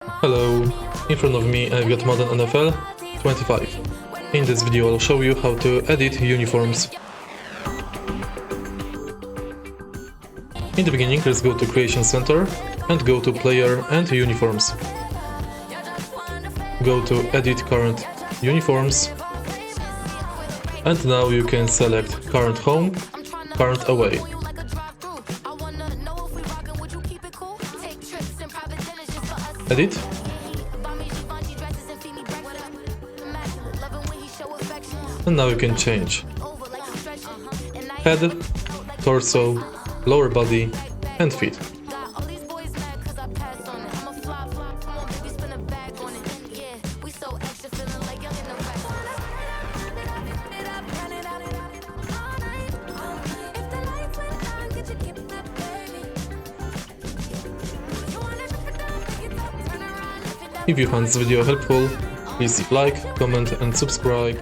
Hello, in front of me I've got Madden NFL 25. In this video I'll show you how to edit uniforms. In the beginning let's go to Creation Center and go to Player and Uniforms. Go to Edit Current Uniforms, and now you can select Current Home, Current Away. Edit. And now you can change head, torso, lower body and feet. If you found this video helpful, please leave like, comment and subscribe.